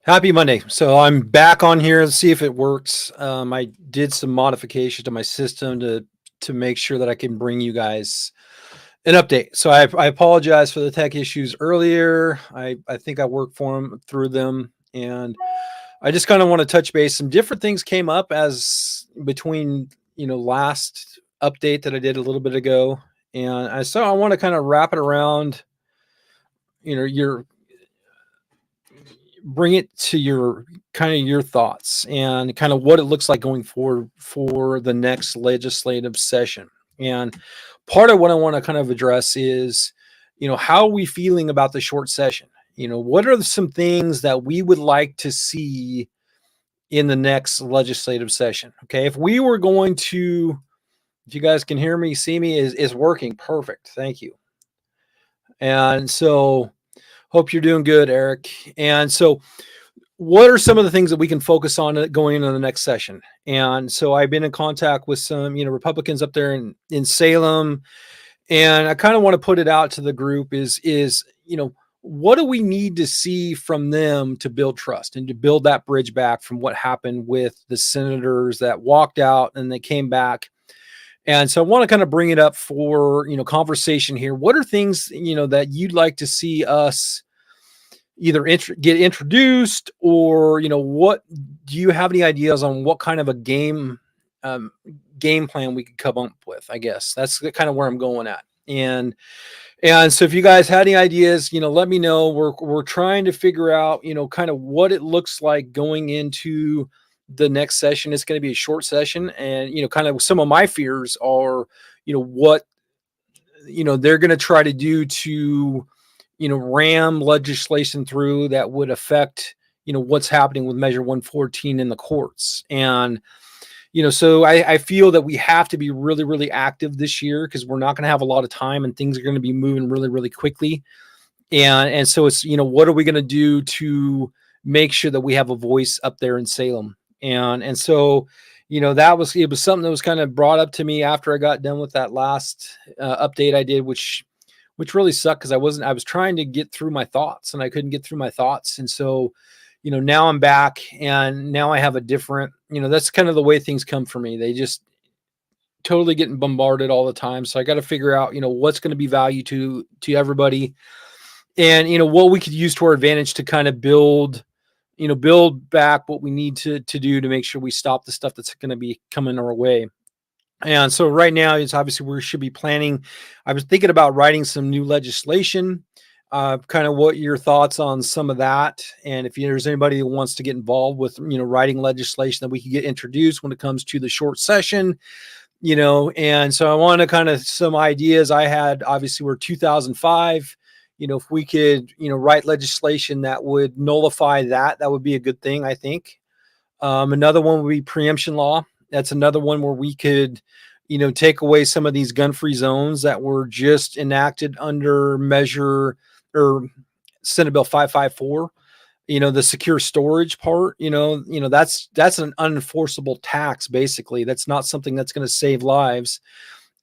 Happy Monday. So I'm back on here to see if it works. I did some modifications to my system to make sure that I can bring you guys an update. So I apologize for the tech issues earlier. I think I worked through them, and I just kind of want to touch base. Some different things came up as between last update that I did a little bit ago, and I want to kind of wrap it around your bring it to your kind of your thoughts and kind of what it looks like going forward for the next legislative session. And part of what I want to kind of address is, how are we feeling about the short session? What are some things that we would like to see in the next legislative session? Okay. If we were going to, if you guys can hear me, see me, is working perfect. Thank you. And so hope you're doing good, Eric. And so what are some of the things that we can focus on going into the next session? And so I've been in contact with some, Republicans up there in Salem, and I kind of want to put it out to the group is, what do we need to see from them to build trust and to build that bridge back from what happened with the senators that walked out and they came back? And so I want to kind of bring it up for, conversation here. What are things, that you'd like to see us either get introduced, or what do you have any ideas on what kind of a game plan we could come up with? I guess that's kind of where I'm going at. And so if you guys had any ideas, let me know. We're trying to figure out kind of what it looks like going into the next session. It's going to be a short session, and kind of some of my fears are what they're going to try to do to ram legislation through that would affect, what's happening with Measure 114 in the courts. And, so I feel that we have to be really, really active this year because we're not going to have a lot of time and things are going to be moving really, really quickly. And so it's, what are we going to do to make sure that we have a voice up there in Salem? And so, it was something that was kind of brought up to me after I got done with that last update I did, which really sucked because I was trying to get through my thoughts and I couldn't get through my thoughts. And so, now I'm back and now I have a different, that's kind of the way things come for me. They just totally getting bombarded all the time. So I got to figure out, what's going to be value to everybody, and, what we could use to our advantage to kind of build back what we need to do to make sure we stop the stuff that's going to be coming our way. And so right now, it's obviously we should be planning. I was thinking about writing some new legislation, kind of what your thoughts on some of that. And if there's anybody who wants to get involved with, writing legislation that we could get introduced when it comes to the short session, and so I want to kind of some ideas I had. Obviously, we're 2005. If we could, write legislation that would nullify that would be a good thing, I think. Another one would be preemption law. That's another one where we could, take away some of these gun-free zones that were just enacted under measure or Senate Bill 554. The secure storage part, that's an unenforceable tax. Basically, that's not something that's going to save lives.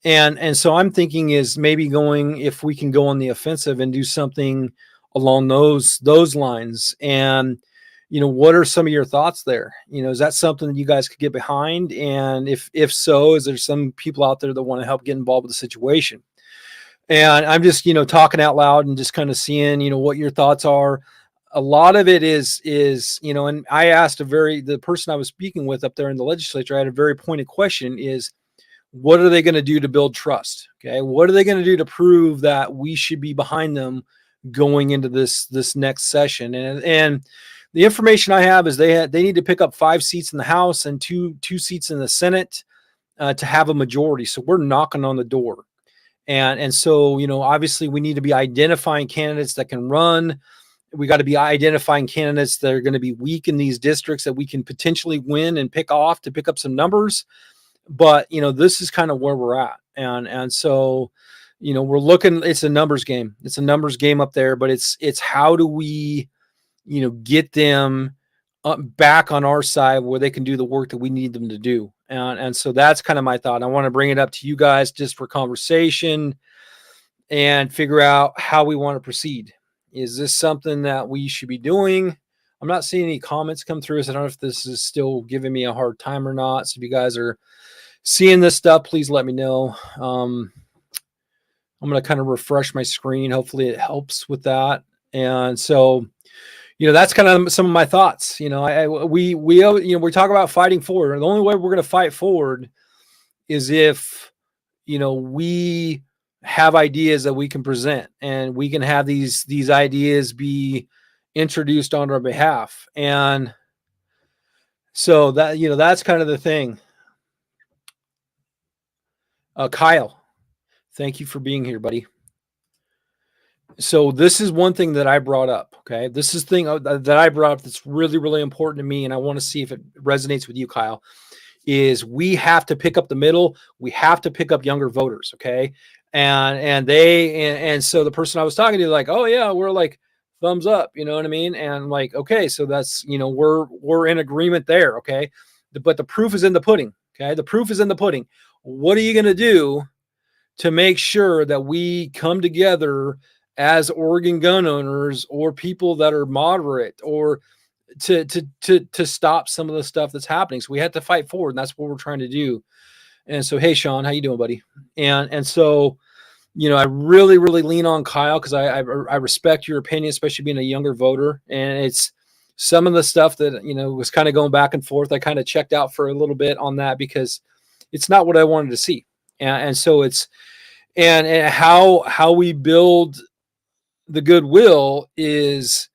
And so I'm thinking is maybe if we can go on the offensive and do something along those lines. And what are some of your thoughts there? Is that something that you guys could get behind? And if so, is there some people out there that want to help get involved with the situation? And I'm just, talking out loud and just kind of seeing, what your thoughts are. A lot of it is, and I asked the person I was speaking with up there in the legislature, I had a very pointed question is, what are they going to do to build trust? Okay. What are they going to do to prove that we should be behind them going into this next session? And the information I have is they need to pick up 5 seats in the House and two seats in the Senate to have a majority. So we're knocking on the door. And so, obviously we need to be identifying candidates that can run. We got to be identifying candidates that are going to be weak in these districts that we can potentially win and pick off to pick up some numbers. But, this is kind of where we're at. And so, we're looking, it's a numbers game. It's a numbers game up there, but it's how do we, get them back on our side where they can do the work that we need them to do. And so that's kind of my thought. I want to bring it up to you guys just for conversation and figure out how we want to proceed. Is this something that we should be doing? I'm not seeing any comments come through, so I don't know if this is still giving me a hard time or not. So if you guys are seeing this stuff, please let me know. I'm going to kind of refresh my screen. Hopefully it helps with that. And so, that's kind of some of my thoughts. We talk about fighting forward. The only way we're going to fight forward is if, we have ideas that we can present, and we can have these ideas be introduced on our behalf. And so that, that's kind of the thing. Kyle, thank you for being here, buddy. So this is one thing that I brought up. Okay. This is thing that I brought up that's really, really important to me. And I want to see if it resonates with you, Kyle, is we have to pick up the middle. We have to pick up younger voters. Okay. And so the person I was talking to, like, oh yeah, we're like thumbs up, you know what I mean? And like, okay, so that's, we're in agreement there. Okay. But the proof is in the pudding. Okay. The proof is in the pudding. What are you going to do to make sure that we come together as Oregon gun owners or people that are moderate, or to stop some of the stuff that's happening? So we have to fight forward, and that's what we're trying to do. And so, hey, Sean, how you doing, buddy? And so, I really, really lean on Kyle because I respect your opinion, especially being a younger voter. And it's some of the stuff that, was kind of going back and forth. I kind of checked out for a little bit on that because it's not what I wanted to see. And so it's, and how we build the goodwill is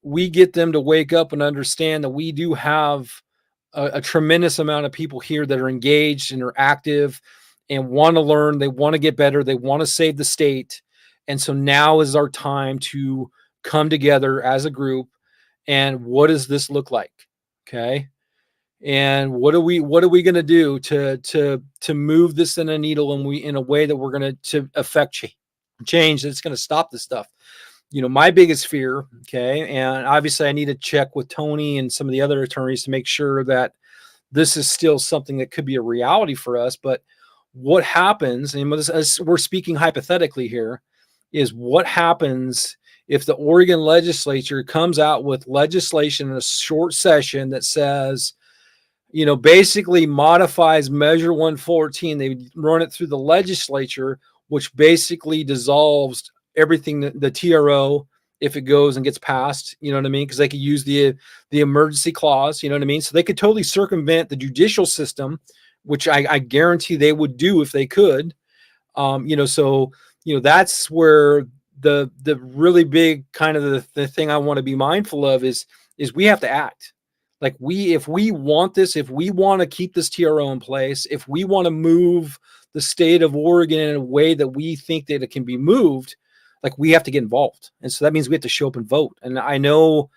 we get them to wake up and understand that we do have a tremendous amount of people here that are engaged and are active and want to learn. They want to get better. They want to save the state. And so now is our time to come together as a group. And what does this look like? Okay. And what are we going to do to move this in a needle, and in a way that we're going to affect change that's going to stop this stuff? My biggest fear, okay, and obviously I need to check with Tony and some of the other attorneys to make sure that this is still something that could be a reality for us. But what happens, and as we're speaking hypothetically here, is what happens if the Oregon legislature comes out with legislation in a short session that says, basically modifies Measure 114. They run it through the legislature, which basically dissolves everything, the TRO, if it goes and gets passed, you know what I mean? Because they could use the emergency clause, you know what I mean? So they could totally circumvent the judicial system, which I guarantee they would do if they could. So that's where the really big kind of the thing I want to be mindful of is we have to act. Like if we want this, if we want to keep this TRO in place, if we want to move the state of Oregon in a way that we think that it can be moved, like we have to get involved. And so that means we have to show up and vote. And I know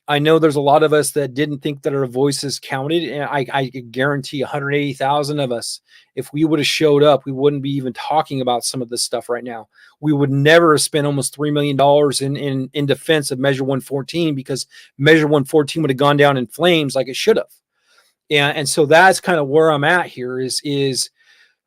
there's a lot of us that didn't think that our voices counted. And I guarantee 180,000 of us, if we would have showed up, we wouldn't be even talking about some of this stuff right now. We would never have spent almost $3 million in defense of Measure 114, because Measure 114 would have gone down in flames like it should have. And so that's kind of where I'm at here is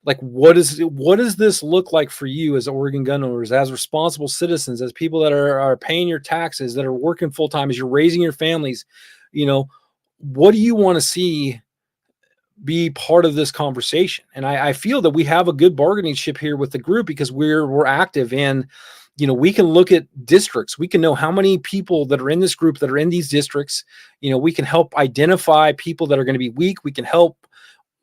like, what does this look like for you as Oregon gun owners, as responsible citizens, as people that are paying your taxes, that are working full time, as you're raising your families? What do you want to see be part of this conversation? And I feel that we have a good bargaining chip here with the group, because we're active, and we can look at districts. We can know how many people that are in this group that are in these districts. We can help identify people that are going to be weak. We can help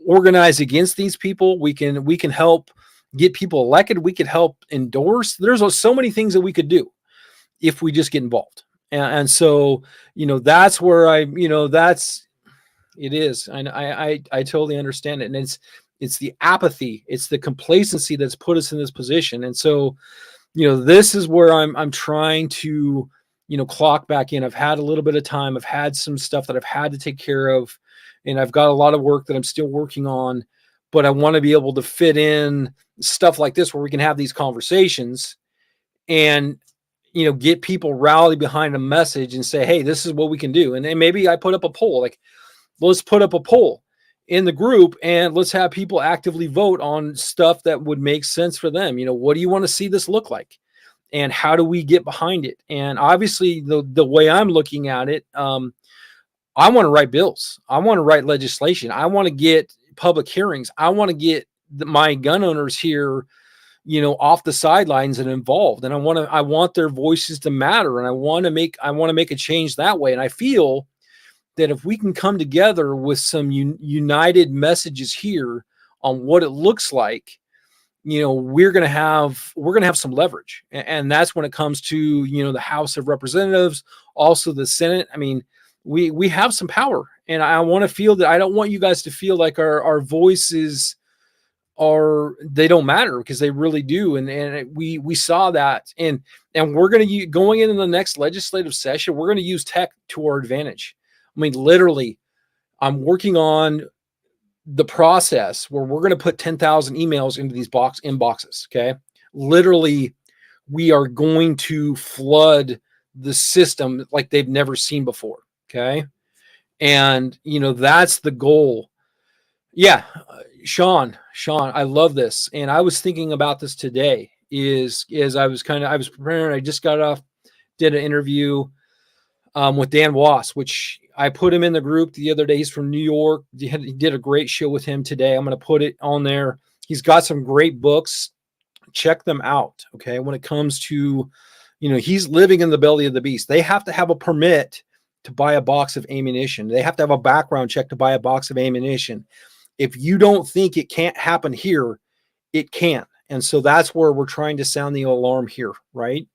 organize against these people. We can help get people elected. We could help endorse. There's so many things that we could do if we just get involved. And so, that's where it is. I totally understand it. And it's the apathy, it's the complacency that's put us in this position. And so, this is where I'm trying to, clock back in. I've had a little bit of time. I've had some stuff that I've had to take care of, and I've got a lot of work that I'm still working on, but I want to be able to fit in stuff like this where we can have these conversations and, get people rally behind a message and say, hey, this is what we can do. And then maybe I put up a poll, like, let's put up a poll. in the group, and let's have people actively vote on stuff that would make sense for them. What do you want to see this look like? And how do we get behind it? And obviously the way I'm looking at it, I want to write bills. I want to write legislation. I want to get public hearings. I want to get my gun owners here, off the sidelines and involved. And I want their voices to matter. And I want to make a change that way. And I feel that if we can come together with some united messages here on what it looks like, we're going to have some leverage. And that's when it comes to, the House of Representatives, also the Senate. I mean, we have some power, and I want to feel that. I don't want you guys to feel like our voices they don't matter, because they really do. And we saw that, and we're going to going into the next legislative session, we're going to use tech to our advantage. I mean, literally, I'm working on the process where we're going to put 10,000 emails into these inboxes. Okay. Literally, we are going to flood the system like they've never seen before. Okay. And, that's the goal. Yeah. Sean, I love this. And I was thinking about this today I was preparing. I just did an interview with Dan Wass, which I put him in the group the other day. He's from New York. He did a great show with him today. I'm going to put it on there. He's got some great books. Check them out. Okay. When it comes to, he's living in the belly of the beast. They have to have a permit to buy a box of ammunition. They have to have a background check to buy a box of ammunition. If you don't think it can't happen here, it can. And so that's where we're trying to sound the alarm here. Right.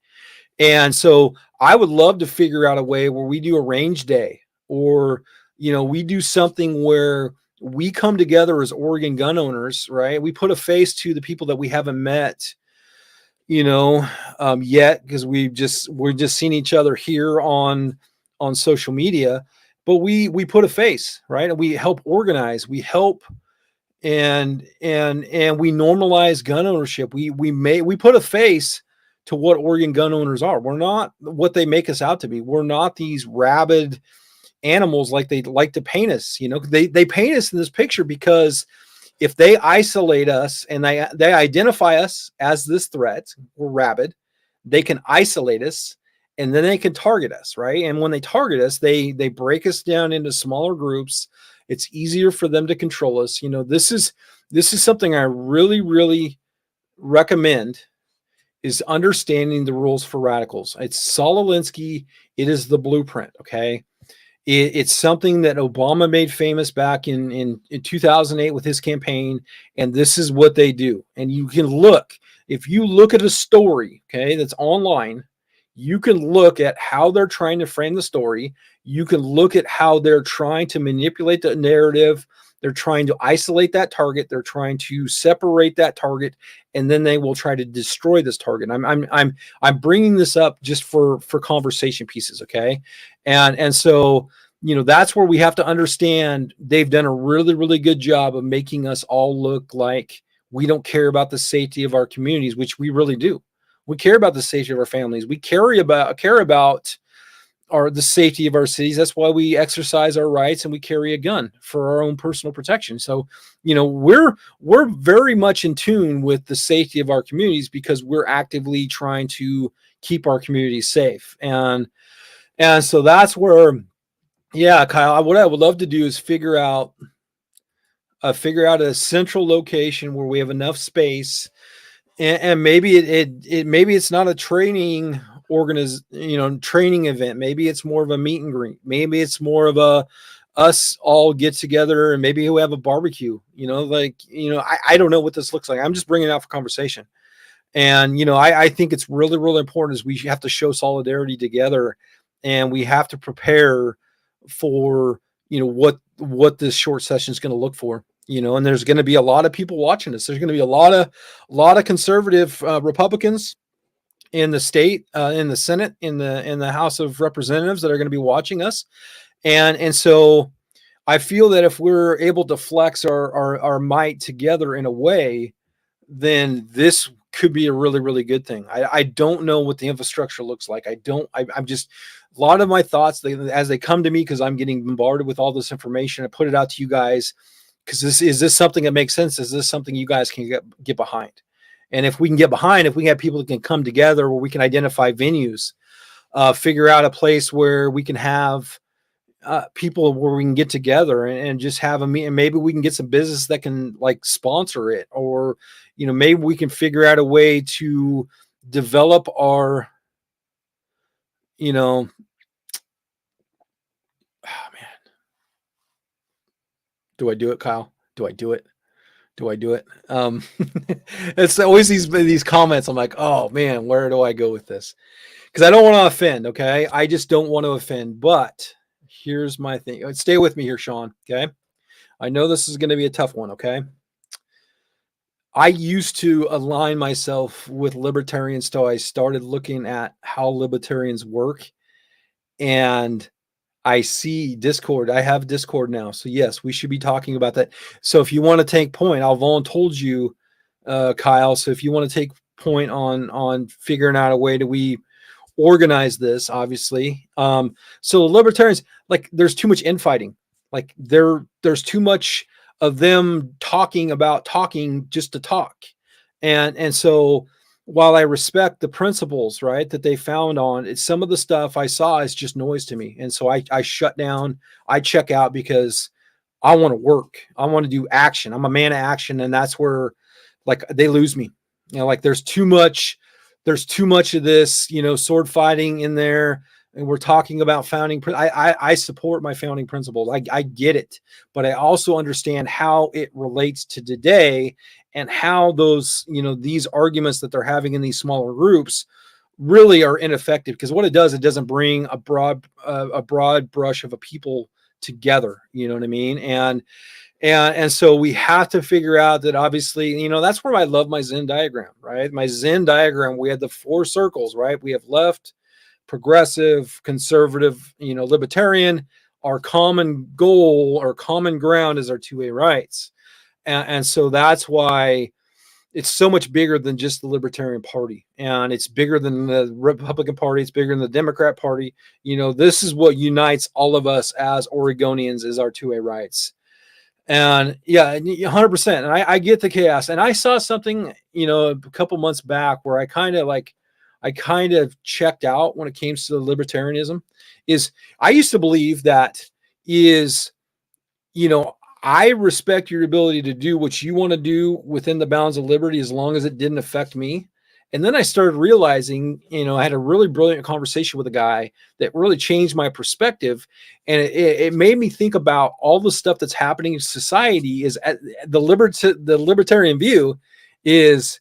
And so I would love to figure out a way where we do a range day, or, we do something where we come together as Oregon gun owners, right? We put a face to the people that we haven't met, yet, because we're just seeing each other here on social media, but we put a face, right? And we help organize, we help, and we normalize gun ownership. We put a face to what Oregon gun owners are. We're not what they make us out to be. We're not these rabid animals like they like to paint us. They paint us in this picture because if they isolate us and they identify us as this threat, we're rabid, they can isolate us, and then they can target us, right? And when they target us, they break us down into smaller groups. It's easier for them to control us. This is something I really, really recommend, is understanding the rules for radicals. It's Saul Alinsky. It is the blueprint. Okay. It's something that Obama made famous back in 2008 with his campaign. And this is what they do. And you can look, if you look at a story, okay, that's online, you can look at how they're trying to frame the story. You can look at how they're trying to manipulate the narrative. They're trying to isolate that target. They're trying to separate that target, and then they will try to destroy this target. I'm bringing this up just for conversation pieces, okay? And so, that's where we have to understand they've done a really, really good job of making us all look like we don't care about the safety of our communities, which we really do. We care about the safety of our families. We care about the safety of our cities. That's why we exercise our rights and we carry a gun for our own personal protection. So, we're very much in tune with the safety of our communities because we're actively trying to keep our communities safe. And so that's where, yeah, Kyle, what I would love to do is figure out a central location where we have enough space, and maybe maybe it's not a training training event. Maybe it's more of a meet and greet. Maybe it's more of us all get together, and maybe we have a barbecue. I don't know what this looks like. I'm just bringing it out for conversation. And I think it's really, really important is we have to show solidarity together, and we have to prepare for what this short session is going to look for. And there's going to be a lot of people watching this. There's going to be a lot of conservative Republicans in the state, in the Senate, in the House of Representatives that are going to be watching us. And so I feel that if we're able to flex our might together in a way, then this could be a really, really good thing. I don't know what the infrastructure looks like. I'm just, a lot of my thoughts, as they come to me, because I'm getting bombarded with all this information, I put it out to you guys. Because is this something that makes sense? Is this something you guys can get behind? And if we can get behind, if we have people that can come together where we can identify venues, figure out a place where we can have people where we can get together and just have a meet, and maybe we can get some business that can like sponsor it, or maybe we can figure out a way to develop our oh man, do I do it, Kyle? Do I do it? It's always these comments. I'm like, oh man, where do I go with this? Because I don't want to offend. Okay, I just don't want to offend. But here's my thing. Stay with me here, Sean. Okay, I know this is going to be a tough one. Okay, I used to align myself with libertarians till I started looking at how libertarians work, and I see Discord. I have Discord now. So yes, we should be talking about that. So if you want to take point, I'll told you, Kyle. So if you want to take point on figuring out a way to we organize this, obviously. So the libertarians, like, there's too much infighting. Like there's too much of them talking about talking just to talk. And so while I respect the principles, right, that they found on it, some of the stuff I saw is just noise to me. And so I shut down, I check out, because I want to work. I want to do action. I'm a man of action. And that's where like they lose me. Like there's too much of this, sword fighting in there. And we're talking about founding. I support my founding principles. I get it, but I also understand how it relates to today, and how those, these arguments that they're having in these smaller groups really are ineffective. Because what it does, it doesn't bring a broad brush of a people together. You know what I mean? And so we have to figure out that, obviously, that's where I love my Venn diagram, right? My Venn diagram, we had the 4 circles, right? We have left, progressive, conservative, libertarian. Our common goal or common ground is our 2A rights. And so that's why it's so much bigger than just the Libertarian Party. And it's bigger than the Republican Party. It's bigger than the Democrat Party. This is what unites all of us as Oregonians, is our 2A rights. And yeah, 100%. And I get the chaos. And I saw something, a couple months back where I kind of checked out when it came to the libertarianism. Is I used to believe that is, I respect your ability to do what you want to do within the bounds of liberty, as long as it didn't affect me. And then I started realizing, I had a really brilliant conversation with a guy that really changed my perspective. And it made me think about all the stuff that's happening in society. Is the libertarian view is,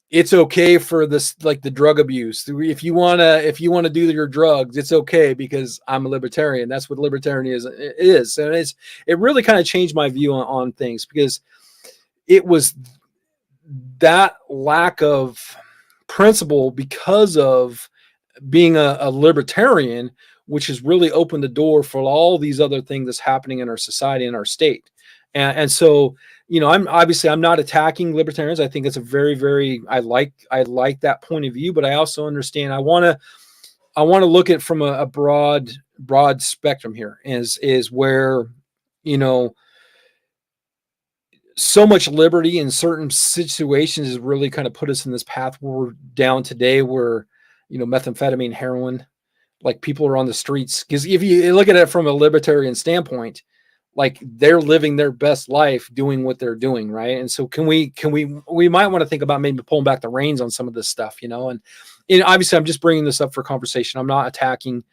it's okay for this, like the drug abuse. If you want to do your drugs, it's okay, because I'm a libertarian. That's what libertarianism is. And it really kind of changed my view on things, because it was that lack of principle, because of being a libertarian, which has really opened the door for all these other things that's happening in our society and our state. And so, I'm not attacking libertarians. I think it's a very, very, I like that point of view, but I also understand I want to look at from a broad spectrum here, is where, so much liberty in certain situations has really kind of put us in this path where we're down today, where, methamphetamine, heroin, like people are on the streets. Because if you look at it from a libertarian standpoint, like they're living their best life doing what they're doing, right? And so we might want to think about maybe pulling back the reins on some of this stuff, and obviously I'm just bringing this up for conversation. I'm not attacking,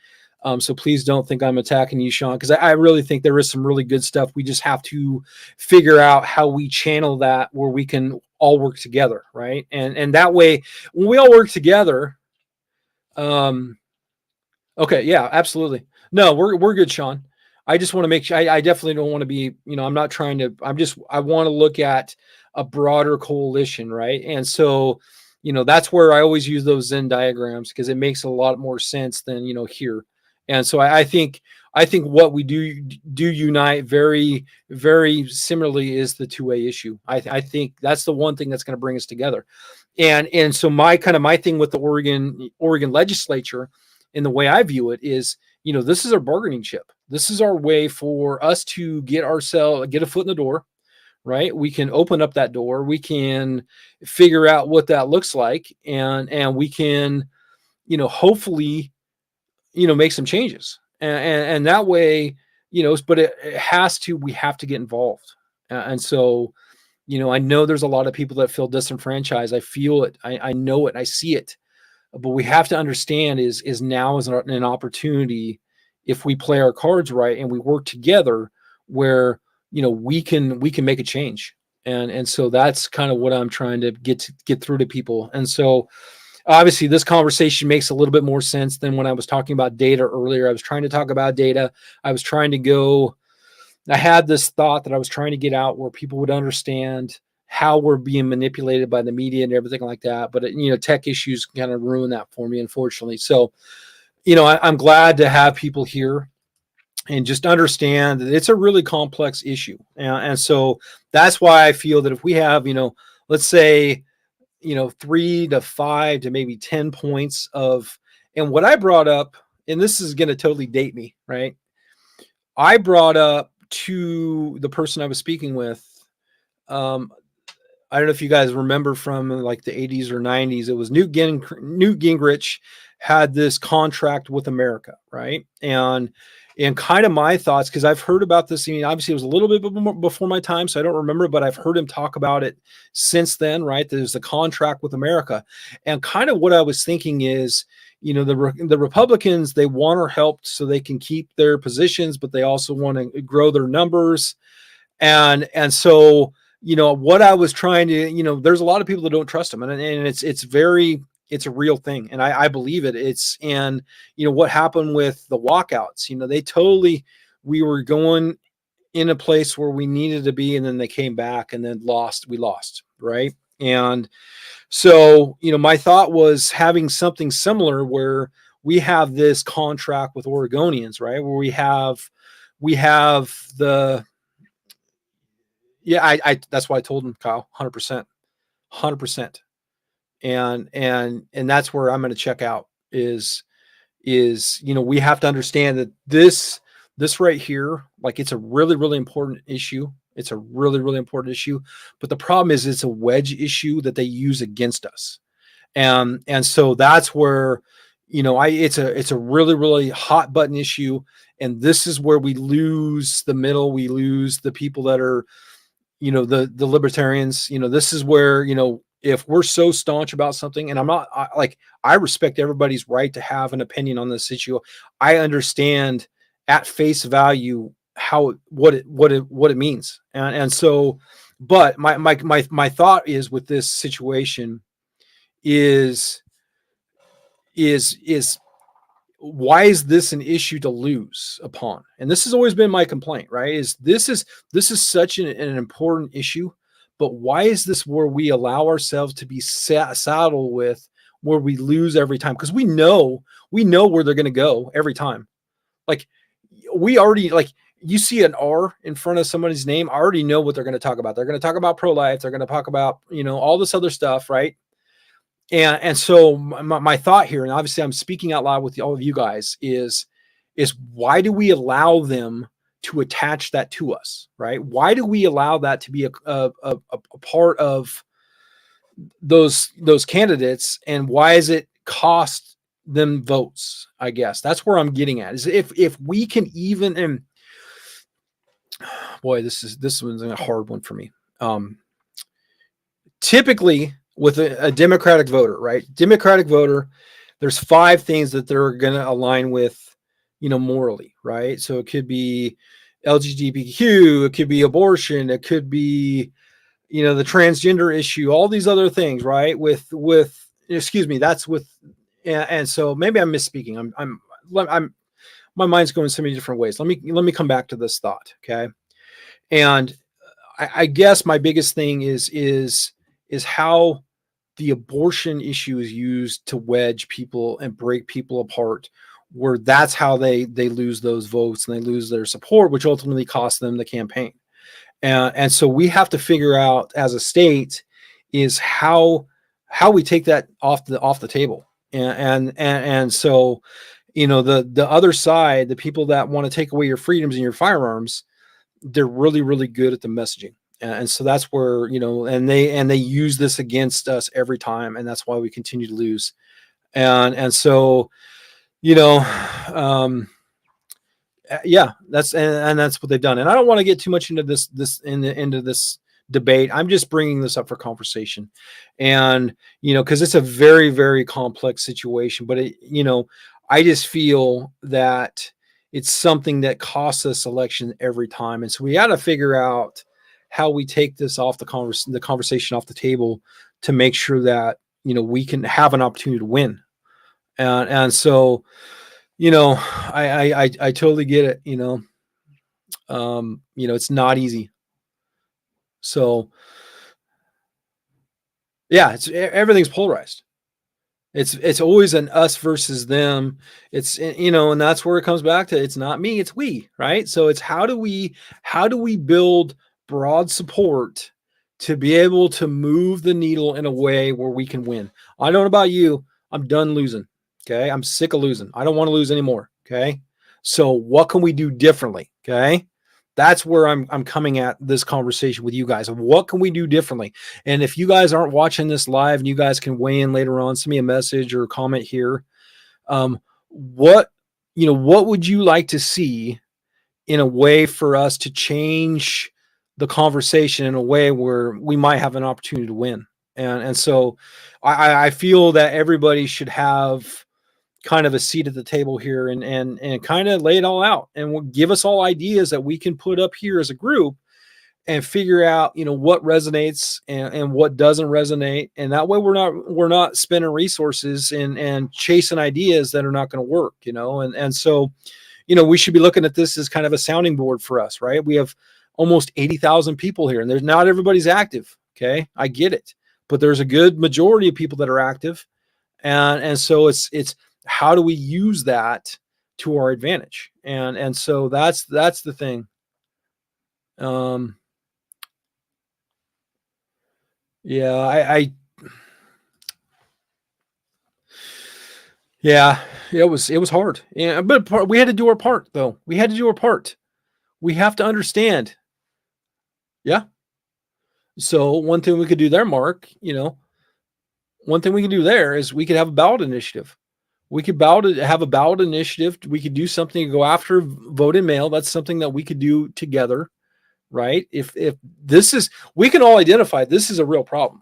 so please don't think I'm attacking you, Sean, because I really think there is some really good stuff. We just have to figure out how we channel that where we can all work together, right? And that way, when we all work together, okay, yeah, absolutely. No, we're good, Sean. I just want to make sure, I definitely don't want to be, I'm not trying to, I want to look at a broader coalition, right? And so, that's where I always use those Venn diagrams, because it makes a lot more sense than, here. And so I think what we do unite very, very similarly is the 2A issue. I think that's the one thing that's going to bring us together. And so my thing with the Oregon legislature, in the way I view it, is, this is our bargaining chip. This is our way for us to get a foot in the door, right? We can open up that door. We can figure out what that looks like, and we can, hopefully, make some changes, and that way, but it has to. We have to get involved, and so, I know there's a lot of people that feel disenfranchised. I feel it. I know it. I see it. But we have to understand is now is an opportunity, if we play our cards right and we work together, where we can make a change. And so that's kind of what I'm trying to get through to people. And so obviously this conversation makes a little bit more sense than when I was talking about data earlier. I was trying to talk about data. I had this thought that I was trying to get out where people would understand how we're being manipulated by the media and everything like that. But tech issues kind of ruin that for me, unfortunately. So, I'm glad to have people here and just understand that it's a really complex issue. And so that's why I feel that if we have, let's say, 3 to 5 to maybe 10 points of, and what I brought up, and this is going to totally date me, right? I brought up to the person I was speaking with, I don't know if you guys remember from like the 80s or 90s, it was Newt Gingrich had this contract with America, right? And kind of my thoughts, because I've heard about this. I mean, obviously it was a little bit before my time, so I don't remember, but I've heard him talk about it since then, right? There's the contract with America. And kind of what I was thinking is, the Republicans, they want our help so they can keep their positions, but they also want to grow their numbers. And so, what I was trying to, there's a lot of people that don't trust him, and it's a real thing. And I believe it. And what happened with the walkouts, we were going in a place where we needed to be, and then they came back and then we lost. Right. And so, my thought was having something similar where we have this contract with Oregonians, right? Where we have the, yeah, I that's why I told him, Kyle, 100%, 100%. And that's where I'm going to check out is, we have to understand that this right here, like, it's a really, really important issue. It's a really, really important issue. But the problem is it's a wedge issue that they use against us. And so that's where, it's a really, really hot button issue. And this is where we lose the middle. We lose the people that are, the libertarians. This is where, if we're so staunch about something, and I respect everybody's right to have an opinion on this issue. I understand at face value what it means. And so, but my thought is with this situation is why is this an issue to lose upon? And this has always been my complaint, right? This is such an important issue, but why is this where we allow ourselves to be saddled with, where we lose every time? Because we know where they're going to go every time. Like, we already, like, you see an R in front of somebody's name, I already know what they're going to talk about. They're going to talk about pro-life. They're going to talk about, all this other stuff, right? And so my thought here, and obviously I'm speaking out loud with all of you guys, is why do we allow them to attach that to us, right? Why do we allow that to be a part of those candidates, and why is it cost them votes? I guess that's where I'm getting at, is if we can even, and boy, this one's a hard one for me. Typically with a Democratic voter, right? Democratic voter, there's 5 things that they're going to align with, morally, right? So it could be LGBTQ, it could be abortion, it could be, the transgender issue, all these other things, right? With excuse me, that's with, and so maybe I'm misspeaking. I'm my mind's going so many different ways. Let me come back to this thought, okay? And I guess my biggest thing is how the abortion issue is used to wedge people and break people apart, where that's how they lose those votes and they lose their support, which ultimately costs them the campaign. And so we have to figure out as a state is how we take that off the table. And so, the other side, the people that want to take away your freedoms and your firearms, they're really, really good at the messaging. And so that's where, and they use this against us every time, and that's why we continue to lose. And so, you know, um, yeah, and that's what they've done. And I don't want to get too much into into this debate. I'm just bringing this up for conversation, and because it's a very, very complex situation. But I just feel that it's something that costs us election every time, and so we got to figure out how we take this off the conversation off the table to make sure that we can have an opportunity to win. And so I totally get it. It's not easy. So yeah, everything's polarized. It's always an us versus them. It's and that's where it comes back to, it's not me, it's we, right? So it's how do we build broad support to be able to move the needle in a way where we can win. I don't know about you, I'm done losing. Okay, I'm sick of losing. I don't want to lose anymore. Okay, so what can we do differently? Okay, that's where I'm coming at this conversation with you guys. What can we do differently? And if you guys aren't watching this live, and you guys can weigh in later on, send me a message or comment here. What would you like to see in a way for us to change the conversation in a way where we might have an opportunity to win? And so I feel that everybody should have kind of a seat at the table here, and kind of lay it all out, and will give us all ideas that we can put up here as a group and figure out, what resonates and what doesn't resonate. And that way we're not spending resources and chasing ideas that are not going to work, and so, we should be looking at this as kind of a sounding board for us, right? We have almost 80,000 people here, and there's not everybody's active. Okay. I get it, but there's a good majority of people that are active. And so it's how do we use that to our advantage? And so that's the thing. Yeah, yeah, it was hard. Yeah, but we had to do our part, though. We had to do our part. We have to understand. Yeah. So one thing we could do there, Mark, one thing we can do there is we could have a ballot initiative. We could have a ballot initiative. We could do something to go after vote in mail. That's something that we could do together, right? If this is, we can all identify this is a real problem.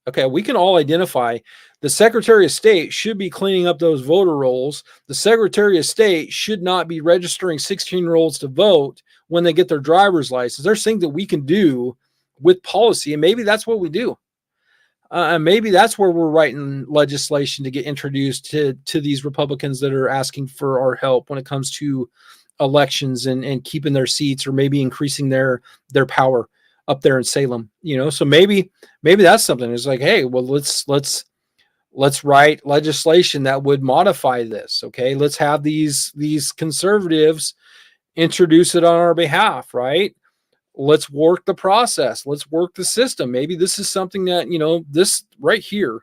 Okay, we can all identify the Secretary of State should be cleaning up those voter rolls. The Secretary of State should not be registering 16-year-olds to vote when they get their driver's license. There's things that we can do with policy, and maybe that's what we do. And maybe that's where we're writing legislation to get introduced to these Republicans that are asking for our help when it comes to elections and keeping their seats, or maybe increasing their power up there in Salem. So maybe that's something. It's like, hey, well, let's write legislation that would modify this. Okay, let's have these conservatives introduce it on our behalf, right? Let's work the process. Let's work the system. Maybe this is something that, this right here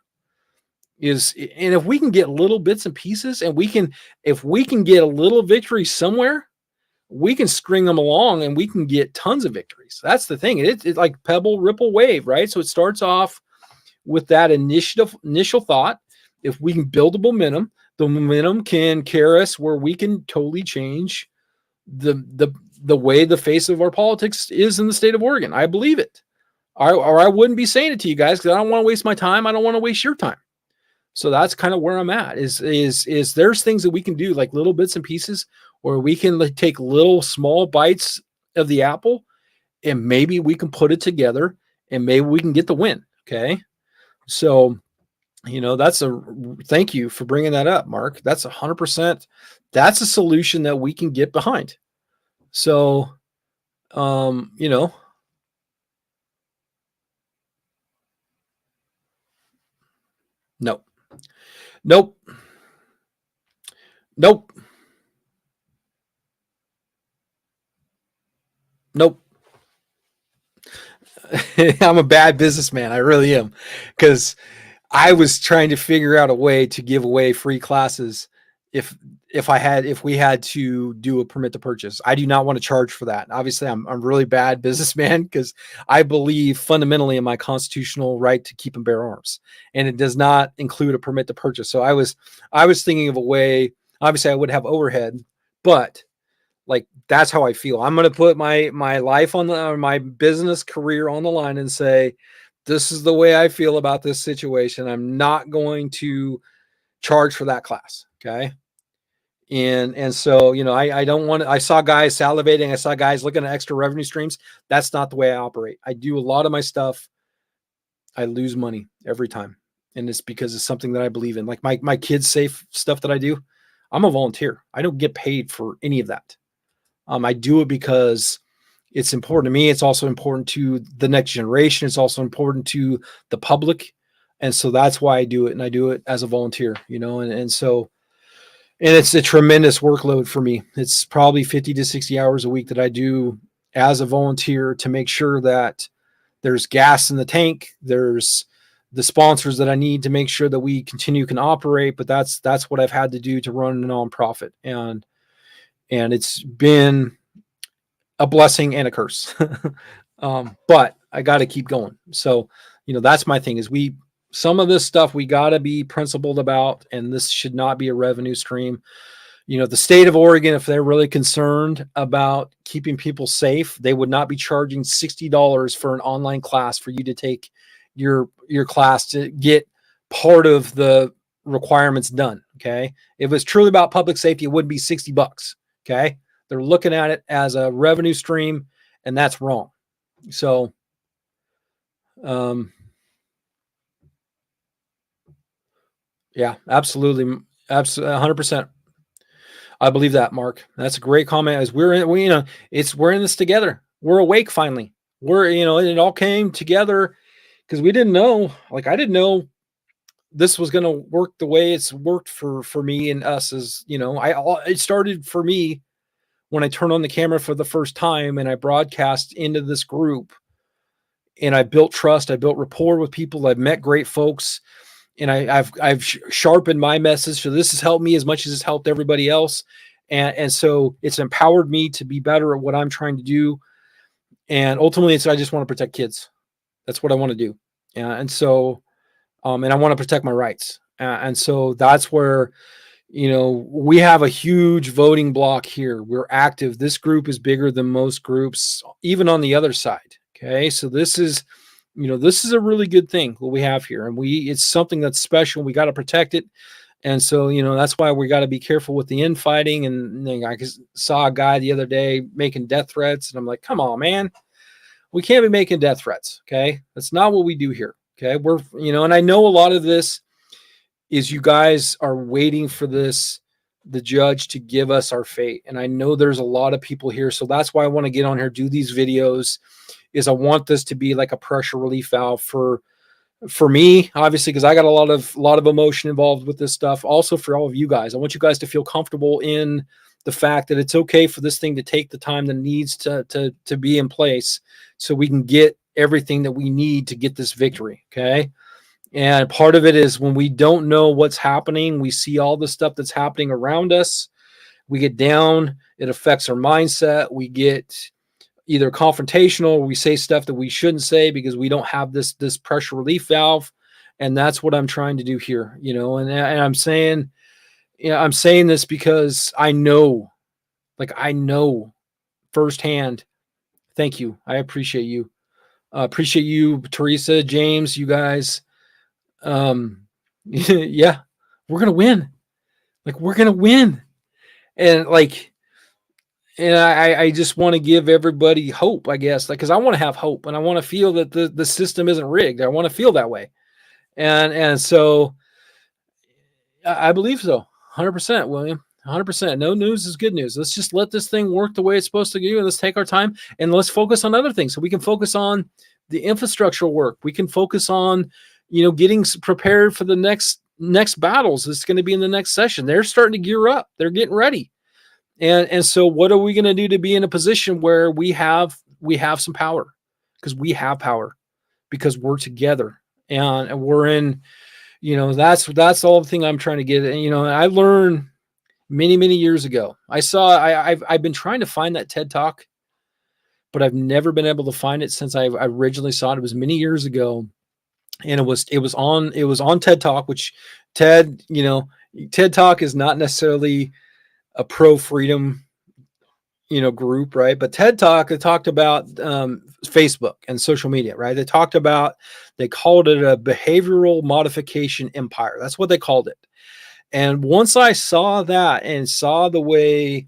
is, and if we can get little bits and pieces, and if we can get a little victory somewhere, we can string them along and we can get tons of victories. That's the thing. It's like pebble, ripple, wave, right? So it starts off with that initial thought. If we can build the momentum can carry us where we can totally change the way the face of our politics is in the state of Oregon. I believe it. Or I wouldn't be saying it to you guys, because I don't want to waste my time. I don't want to waste your time. So that's kind of where I'm at, is there's things that we can do, like little bits and pieces, where we can take little small bites of the apple, and maybe we can put it together, and maybe we can get the win. Okay. So, thank you for bringing that up, Mark. That's 100%. That's a solution that we can get behind. So, nope. Nope. Nope. Nope. I'm a bad businessman. I really am. Because I was trying to figure out a way to give away free classes if if we had to do a permit to purchase. I do not want to charge for that. Obviously, I'm really bad businessman because I believe fundamentally in my constitutional right to keep and bear arms, and it does not include a permit to purchase. So I was thinking of a way. Obviously, I would have overhead, but like that's how I feel. I'm going to put my life on my business career on the line and say, this is the way I feel about this situation. I'm not going to charge for that class. Okay. And so, you know, I don't want to, I saw guys salivating. I saw guys looking at extra revenue streams. That's not the way I operate. I do a lot of my stuff. I lose money every time. And it's because it's something that I believe in. Like my kids safe stuff that I do. I'm a volunteer. I don't get paid for any of that. I do it because it's important to me. It's also important to the next generation. It's also important to the public. And so that's why I do it. And I do it as a volunteer, you know, and so, and it's a tremendous workload for me. It's probably 50 to 60 hours a week that I do as a volunteer to make sure that there's gas in the tank. There's the sponsors that I need to make sure that we can operate. But that's what I've had to do to run a nonprofit. And it's been a blessing and a curse. But I got to keep going. So, you know, that's my thing is some of this stuff we got to be principled about, and this should not be a revenue stream. You know, the state of Oregon, if they're really concerned about keeping people safe, they would not be charging $60 for an online class for you to take your class to get part of the requirements done. Okay. If it was truly about public safety, it wouldn't be $60. Okay. They're looking at it as a revenue stream, and that's wrong. So, yeah, absolutely. Absolutely. 100%. I believe that, Mark. That's a great comment. As we're in this together. We're awake finally. It all came together because we didn't know, like I didn't know this was going to work the way it's worked for me and us. As you know, it started for me when I turned on the camera for the first time and I broadcast into this group, and I built trust. I built rapport with people. I've met great folks, and I've sharpened my message. So this has helped me as much as it's helped everybody else. And so it's empowered me to be better at what I'm trying to do. And ultimately I just want to protect kids. That's what I want to do. And so, and I want to protect my rights. And so that's where, you know, we have a huge voting block here. We're active. This group is bigger than most groups, even on the other side. Okay. So this is a really good thing what we have here. And it's something that's special. We got to protect it. And so, you know, that's why we got to be careful with the infighting. And I saw a guy the other day making death threats. And I'm like, come on, man. We can't be making death threats. Okay. That's not what we do here. Okay. And I know a lot of this is you guys are waiting for the judge to give us our fate. And I know there's a lot of people here. So that's why I want to get on here, do these videos, is I want this to be like a pressure relief valve for me, obviously, because I got a lot of emotion involved with this stuff. Also for all of you guys, I want you guys to feel comfortable in the fact that it's okay for this thing to take the time that needs to be in place so we can get everything that we need to get this victory. Okay. And part of it is when we don't know what's happening, we see all the stuff that's happening around us. We get down, it affects our mindset. We get either confrontational, or we say stuff that we shouldn't say because we don't have this pressure relief valve. And that's what I'm trying to do here, you know, and I'm saying this because I know firsthand. Thank you. I appreciate you. Appreciate you, Teresa, James, you guys. Yeah, we're going to win. Like, we're going to win. And I just want to give everybody hope, I guess, like, cause I want to have hope and I want to feel that the system isn't rigged. I want to feel that way. And so I believe so. 100%, William. 100%. No news is good news. Let's just let this thing work the way it's supposed to do. And let's take our time and let's focus on other things. So we can focus on the infrastructural work. We can focus on, getting prepared for the next battles. It's going to be in the next session. They're starting to gear up. They're getting ready. And so what are we going to do to be in a position where we have some power? Because we have power because we're together and we're in, that's all the thing I'm trying to get. And, I learn many, many years ago. I've been trying to find that TED Talk, but I've never been able to find it since I originally saw it. It was many years ago, and it was on TED Talk, which TED, TED Talk is not necessarily a pro freedom, group, right? But TED Talk, they talked about Facebook and social media, right? They called it a behavioral modification empire. That's what they called it. And once I saw that and saw the way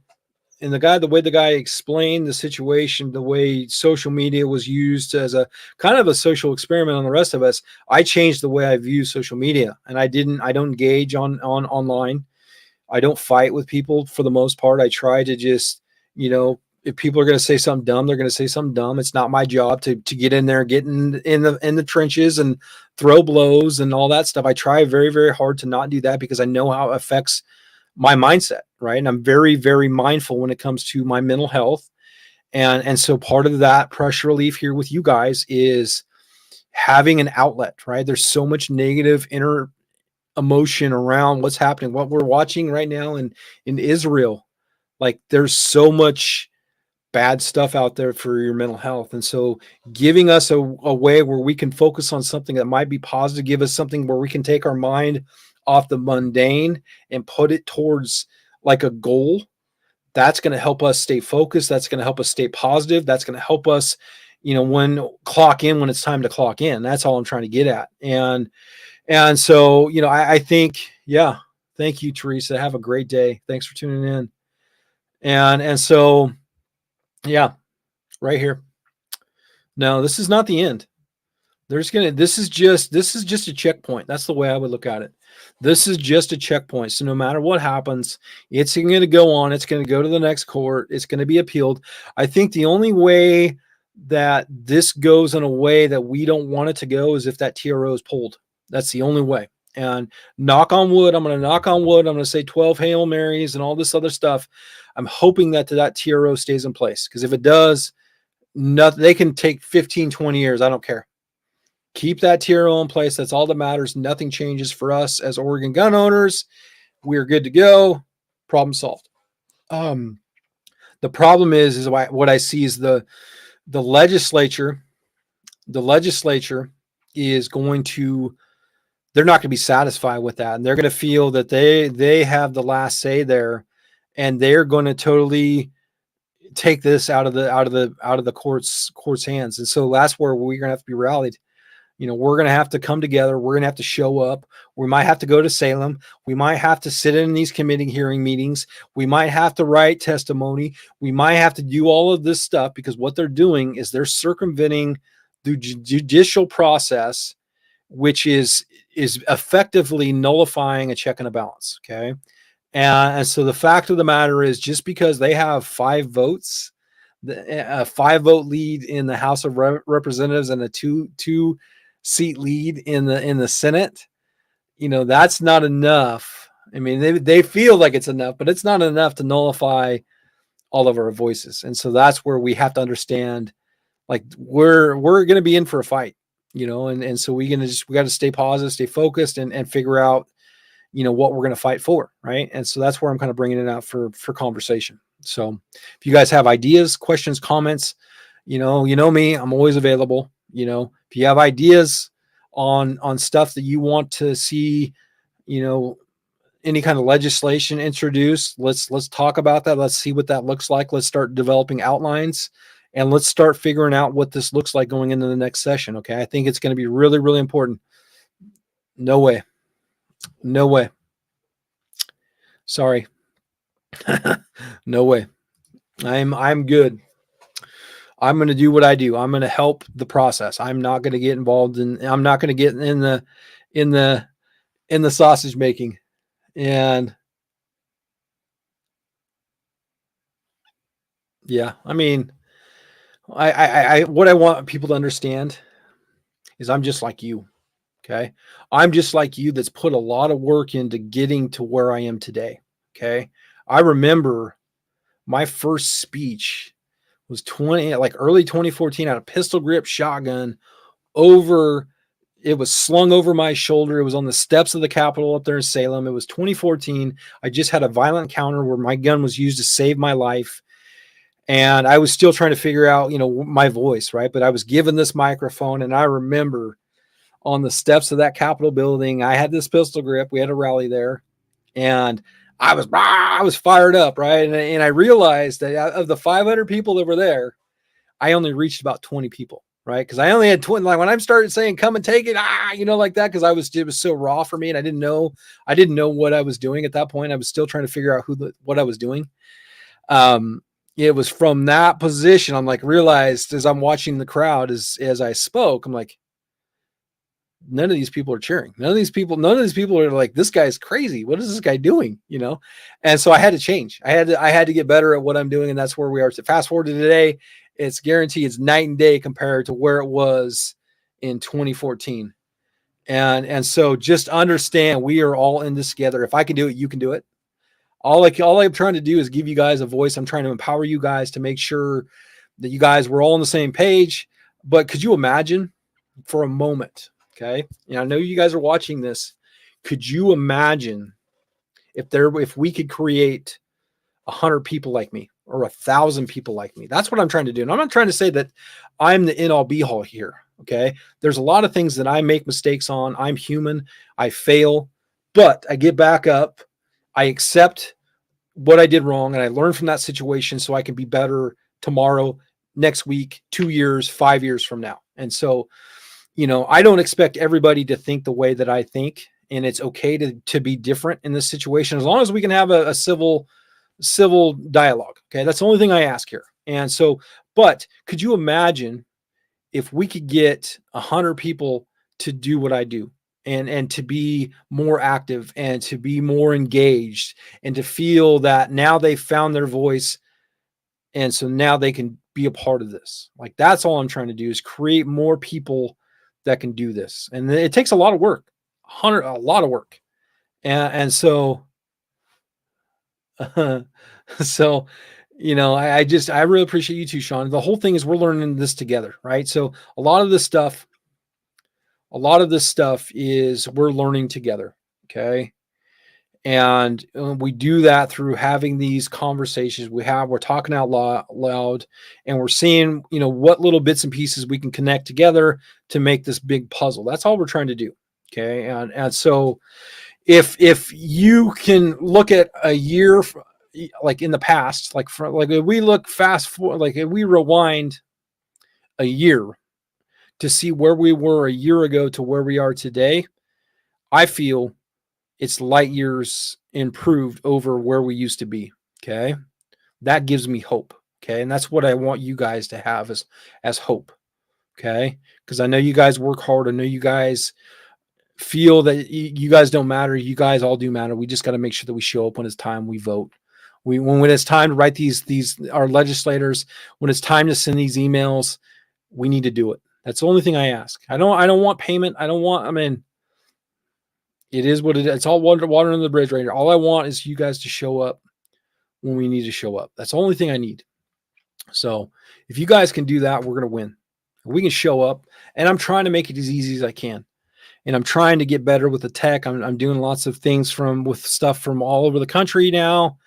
the guy explained the situation, the way social media was used as a kind of a social experiment on the rest of us, I changed the way I view social media. And I don't engage on online. I don't fight with people for the most part. I try to just, if people are going to say something dumb, they're going to say something dumb. It's not my job to get in there, get in the trenches and throw blows and all that stuff. I try very, very hard to not do that because I know how it affects my mindset, right? And I'm very, very mindful when it comes to my mental health. And so part of that pressure relief here with you guys is having an outlet, right? There's so much negative inner emotion around what's happening, what we're watching right now in Israel. Like there's so much bad stuff out there for your mental health. And so giving us a way where we can focus on something that might be positive, give us something where we can take our mind off the mundane and put it towards like a goal, that's going to help us stay focused. That's going to help us stay positive. That's going to help us, when it's time to clock in. That's all I'm trying to get at. And so, I think, yeah, thank you, Teresa. Have a great day. Thanks for tuning in. And so, yeah, right here. No, this is not the end. This is just a checkpoint. That's the way I would look at it. This is just a checkpoint. So no matter what happens, it's going to go on. It's going to go to the next court. It's going to be appealed. I think the only way that this goes in a way that we don't want it to go is if that TRO is pulled. That's the only way. And knock on wood, I'm going to knock on wood. I'm going to say 12 Hail Marys and all this other stuff. I'm hoping that TRO stays in place, because if it does, they can take 15, 20 years. I don't care. Keep that TRO in place. That's all that matters. Nothing changes for us as Oregon gun owners. We're good to go. Problem solved. The problem is what I see is the legislature. The legislature is going to. They're not going to be satisfied with that, and they're going to feel that they have the last say there, and they're going to totally take this out of the court's hands. And so that's where we're going to have to be rallied. We're going to have to come together. We're going to have to show up. We might have to go to Salem. We might have to sit in these committee hearing meetings. We might have to write testimony. We might have to do all of this stuff, because what they're doing is they're circumventing the judicial process, which is effectively nullifying a check and a balance. Okay. And so the fact of the matter is, just because they have 5 votes, a 5-vote lead in the House of Representatives and a two seat lead in the Senate, that's not enough. I mean, they feel like it's enough, but it's not enough to nullify all of our voices. And so that's where we have to understand, like, we're going to be in for a fight, and so we got to stay positive, stay focused, and figure out, what we're going to fight for. Right. And so that's where I'm kind of bringing it out for conversation. So if you guys have ideas, questions, comments, you know me, I'm always available. If you have ideas on stuff that you want to see, any kind of legislation introduced, let's talk about that. Let's see what that looks like. Let's start developing outlines, and let's start figuring out what this looks like going into the next session. Okay. I think it's going to be really, really important. No way. Sorry. No way. I'm good. I'm going to do what I do. I'm going to help the process. I'm not going to get involved I'm not going to get in the sausage making. And yeah, I mean, I what I want people to understand is I'm just like you. Okay. I'm just like you, that's put a lot of work into getting to where I am today. Okay. I remember my first speech was early 2014 out of pistol grip shotgun over it was slung over my shoulder. It was on the steps of the Capitol up there in Salem. It was 2014. I just had a violent encounter where my gun was used to save my life. And I was still trying to figure out, my voice, right? But I was given this microphone, and I remember on the steps of that Capitol building, I had this pistol grip. We had a rally there, and I was fired up, right? And I realized that of the 500 people that were there, I only reached about 20 people, right? Because I only had 20. Like when I started saying, "Come and take it," like that, because it was so raw for me, and I didn't know what I was doing at that point. I was still trying to figure out what I was doing. It was from that position I'm like realized as I'm watching the crowd as I spoke, I'm like, none of these people are cheering. None of these people are like, this guy's crazy. What is this guy doing? And so I had to change. I had to get better at what I'm doing, and that's where we are. So fast forward to today, it's guaranteed it's night and day compared to where it was in 2014. And so just understand we are all in this together. If I can do it, you can do it. All I'm trying to do is give you guys a voice. I'm trying to empower you guys to make sure that you guys were all on the same page. But could you imagine for a moment? Okay. I know you guys are watching this. Could you imagine if we could create 100 people like me or 1,000 people like me? That's what I'm trying to do. And I'm not trying to say that I'm the end all be all here. Okay. There's a lot of things that I make mistakes on. I'm human. I fail, but I get back up. I accept what I did wrong, and I learn from that situation so I can be better tomorrow, next week, 2 years, 5 years from now. And so, I don't expect everybody to think the way that I think, and it's okay to be different in this situation as long as we can have a civil dialogue. Okay, that's the only thing I ask here. And so, but could you imagine if we could get 100 people to do what I do? And to be more active and to be more engaged and to feel that now they've found their voice. And so now they can be a part of this. Like, that's all I'm trying to do is create more people that can do this. And it takes a lot of work, a lot of work. And so, so, I really appreciate you too, Sean. The whole thing is we're learning this together, right? So a lot of this stuff is we're learning together. Okay. And we do that through having these conversations. We're talking out loud, and we're seeing, what little bits and pieces we can connect together to make this big puzzle. That's all we're trying to do. Okay. And so if you can look at a year, like in the past, like if we look fast forward, like if we rewind a year to see where we were a year ago to where we are today, I feel it's light years improved over where we used to be. Okay. That gives me hope. Okay. And that's what I want you guys to have as hope. Okay. Because I know you guys work hard. I know you guys feel that you guys don't matter. You guys all do matter. We just got to make sure that we show up when it's time we vote. When it's time to write these our legislators, when it's time to send these emails, we need to do it. That's the only thing I ask. I don't want payment. It is what it is. It's all water under the bridge right here. All I want is you guys to show up when we need to show up. That's the only thing I need. So if you guys can do that, we're going to win. We can show up, and I'm trying to make it as easy as I can. And I'm trying to get better with the tech. I'm doing lots of things with stuff from all over the country now.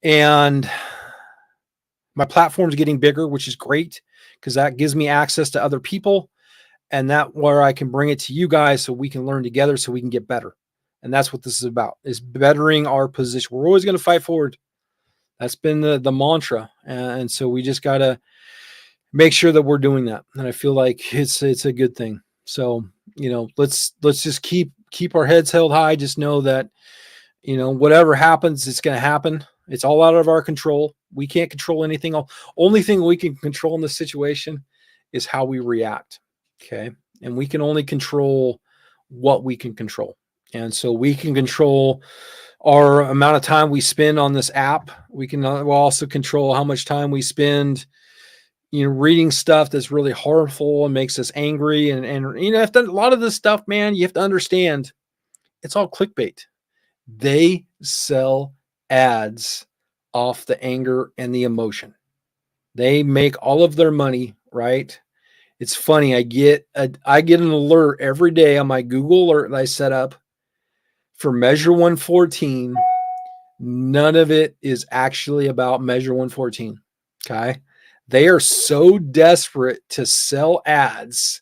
And my platform's getting bigger, which is great because that gives me access to other people. And that where I can bring it to you guys so we can learn together so we can get better. And that's what this is about, is bettering our position. We're always going to fight forward. That's been the mantra. And so we just got to make sure that we're doing that. And I feel like it's a good thing. So, let's just keep our heads held high. Just know that, whatever happens, it's going to happen. It's all out of our control. We can't control anything. Only thing we can control in this situation is how we react. Okay. And we can only control what we can control. And so we can control our amount of time we spend on this app. We'll also control how much time we spend, reading stuff that's really harmful and makes us angry. And a lot of this stuff, man, you have to understand it's all clickbait. They sell ads off the anger and the emotion. They make all of their money, right? It's funny. I get an alert every day on my Google alert that I set up for Measure 114. None of it is actually about Measure 114. Okay. They are so desperate to sell ads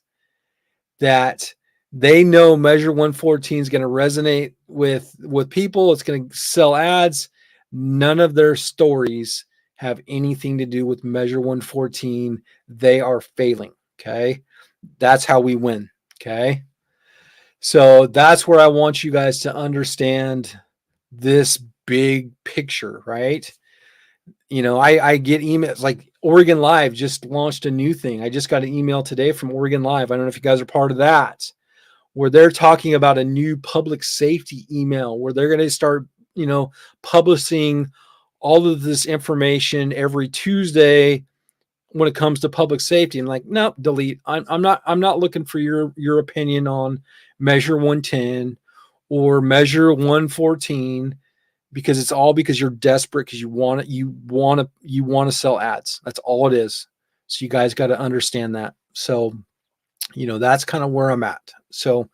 that they know Measure 114 is going to resonate with people. It's going to sell ads. None of their stories have anything to do with Measure 114. They are failing. Okay. That's how we win. Okay. So that's where I want you guys to understand this big picture, right? You know, I get emails like Oregon Live just launched a new thing. I just got an email today from Oregon Live. I don't know if you guys are part of that, where they're talking about a new public safety email where they're going to start, you know, publishing all of this information every Tuesday when it comes to public safety. And like, no, delete. I'm not looking for your opinion on Measure 110 or Measure 114, because it's all because you're desperate because you want to sell ads. That's all it is. So you guys got to understand that. So, you know, that's kind of where I'm at. So,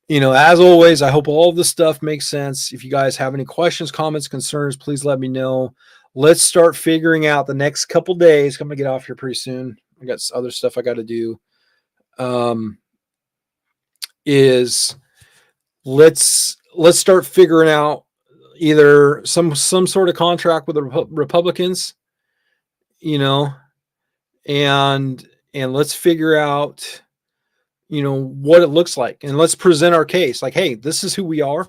you know, as always, I hope all of this stuff makes sense. If you guys have any questions, comments, concerns, please let me know. Let's start figuring out the next couple days. I'm gonna get off here pretty soon. I got other stuff I got to do. Is let's start figuring out either some sort of contract with the Republicans, you know, and let's figure out, you know, what it looks like, and let's present our case. Like, hey, this is who we are.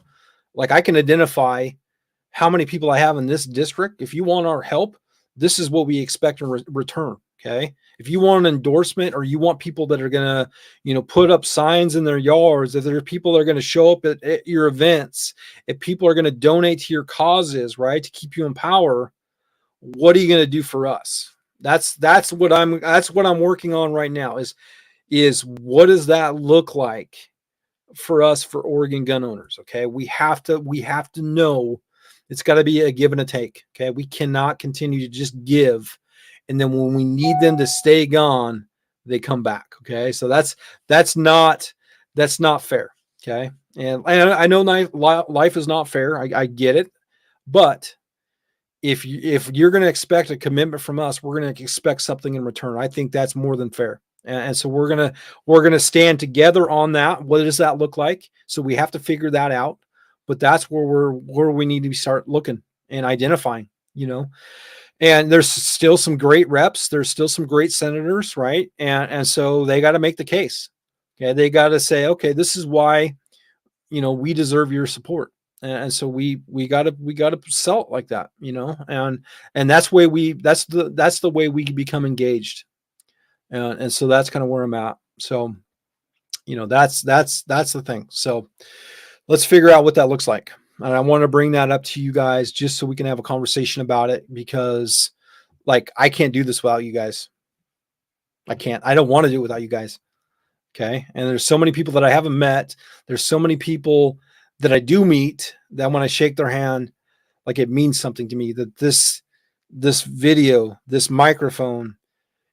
Like, I can identify how many people I have in this district. If you want our help, this is what we expect in return. Okay. If you want an endorsement, or you want people that are going to, you know, put up signs in their yards, if there are people that are going to show up at your events, if people are going to donate to your causes, right, to keep you in power, what are you going to do for us? That's what I'm working on right now is what does that look like for us, for Oregon gun owners? Okay. We have to know it's got to be a give and a take. Okay. We cannot continue to just give, and then when we need them to stay gone, they come back. Okay. So that's not fair. Okay. And I know life is not fair. I get it. But if you're going to expect a commitment from us, we're going to expect something in return. I think that's more than fair. And so we're going to stand together on that. What does that look like? So we have to figure that out. But that's where we need to start looking and identifying, you know. And there's still some great reps. There's still some great senators, right? And so they got to make the case. Okay, they got to say, okay, this is why, you know, we deserve your support. And so we got to sell it like that, you know. And that's the way we become engaged. And so that's kind of where I'm at. So, you know, that's the thing. So let's figure out what that looks like. And I want to bring that up to you guys just so we can have a conversation about it, because like, I can't do this without you guys. I can't. I don't want to do it without you guys. Okay. And there's so many people that I haven't met. There's so many people that I do meet that when I shake their hand, like, it means something to me that this video, this microphone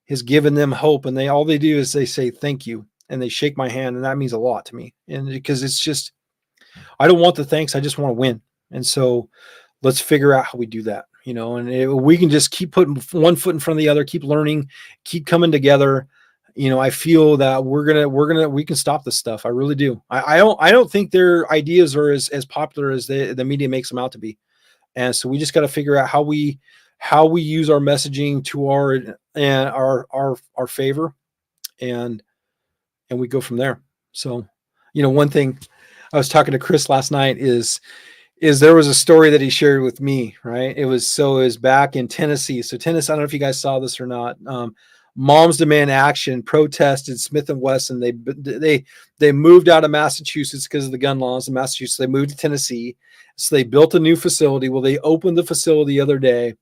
has given them hope. And all they do is they say, thank you. And they shake my hand. And that means a lot to me. And because it's just, I don't want the thanks. I just want to win. And so let's figure out how we do that, you know, and we can just keep putting one foot in front of the other, keep learning, keep coming together. You know, I feel that we can stop this stuff. I really do. I don't think their ideas are as popular as the media makes them out to be. And so we just got to figure out how we use our messaging to our favor, and we go from there. So, you know, one thing I was talking to Chris last night is there was a story that he shared with me, right? It was back in Tennessee. So Tennessee, I don't know if you guys saw this or not. Moms Demand Action protested Smith & Wesson. They moved out of Massachusetts because of the gun laws in Massachusetts. They moved to Tennessee. So they built a new facility. Well, they opened the facility the other day.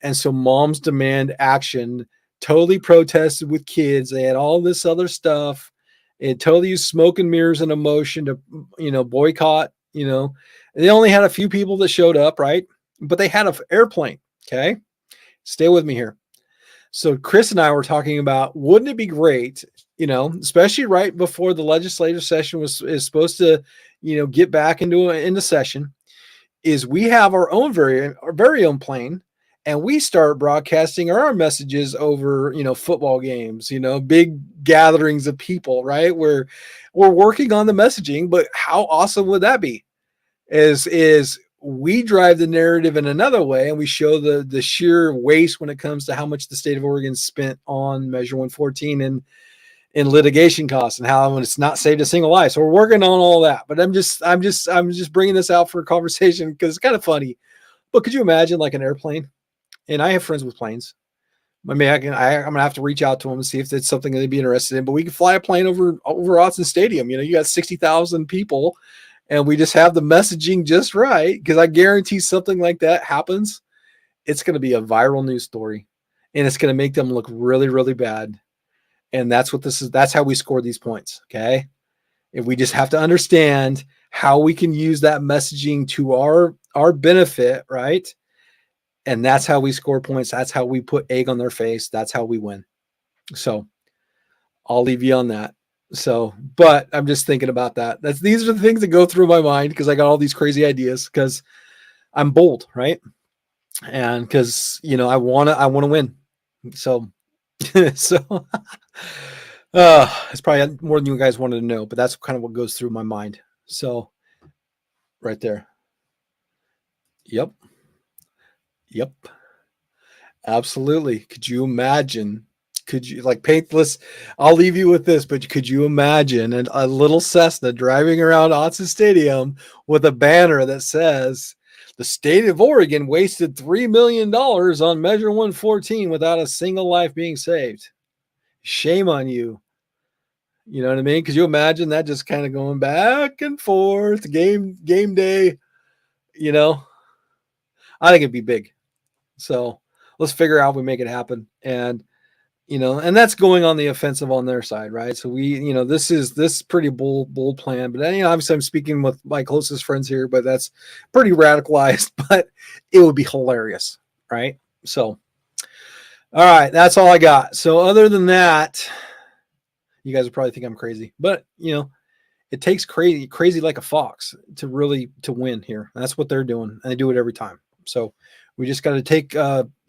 And so Moms Demand Action totally protested with kids. They had all this other stuff. It totally used smoke and mirrors and emotion to, you know, boycott, you know. They only had a few people that showed up, right? But they had an airplane, okay? Stay with me here. So Chris and I were talking about, wouldn't it be great, especially right before the legislative session is supposed to, get back into session, is we have our very own plane, and we start broadcasting our messages over, football games, big gatherings of people, right? Where we're working on the messaging, but how awesome would that be? Is we drive the narrative in another way, and we show the sheer waste when it comes to how much the state of Oregon spent on Measure 114 and in litigation costs, and how it's not saved a single life. So we're working on all that. But I'm just bringing this out for a conversation because it's kind of funny. But could you imagine like an airplane? And I have friends with planes. I mean, I'm gonna have to reach out to them and see if it's something they'd be interested in. But we can fly a plane over Autzen Stadium. You got 60,000 people, and we just have the messaging just right, because I guarantee something like that happens, it's going to be a viral news story, and it's going to make them look really, really bad. And that's what this is. That's how we score these points. Okay. If we just have to understand how we can use that messaging to our benefit, right? And that's how we score points. That's how we put egg on their face. That's how we win. So I'll leave you on that. So, but I'm just thinking about that. These are the things that go through my mind, because I got all these crazy ideas, because I'm bold, right? And because I wanna win. So so it's probably more than you guys wanted to know, but that's kind of what goes through my mind. So right there. Yep. Absolutely. Could you imagine? Could you paint this? I'll leave you with this, but could you imagine a little Cessna driving around Autzen Stadium with a banner that says, "The state of Oregon wasted $3 million on Measure 114 without a single life being saved. Shame on you." You know what I mean? Could you imagine that just kind of going back and forth, game day? I think it'd be big. So let's figure out if we make it happen. And and that's going on the offensive on their side, right? So this is pretty bold plan. But obviously I'm speaking with my closest friends here, but that's pretty radicalized. But it would be hilarious, right? So, all right, that's all I got. So other than that, you guys will probably think I'm crazy, but it takes crazy like a fox to win here. That's what they're doing, and they do it every time. So we just got to take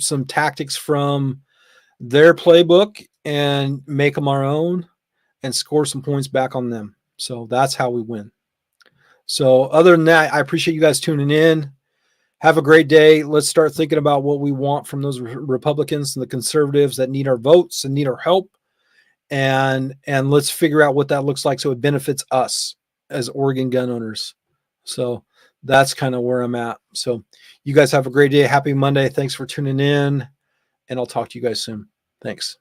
some tactics from their playbook and make them our own and score some points back on them. So that's how we win. So other than that, I appreciate you guys tuning in. Have a great day. Let's start thinking about what we want from those Republicans and the conservatives that need our votes and need our help. And let's figure out what that looks like so it benefits us as Oregon gun owners. So that's kind of where I'm at. So you guys have a great day. Happy Monday. Thanks for tuning in, and I'll talk to you guys soon. Thanks.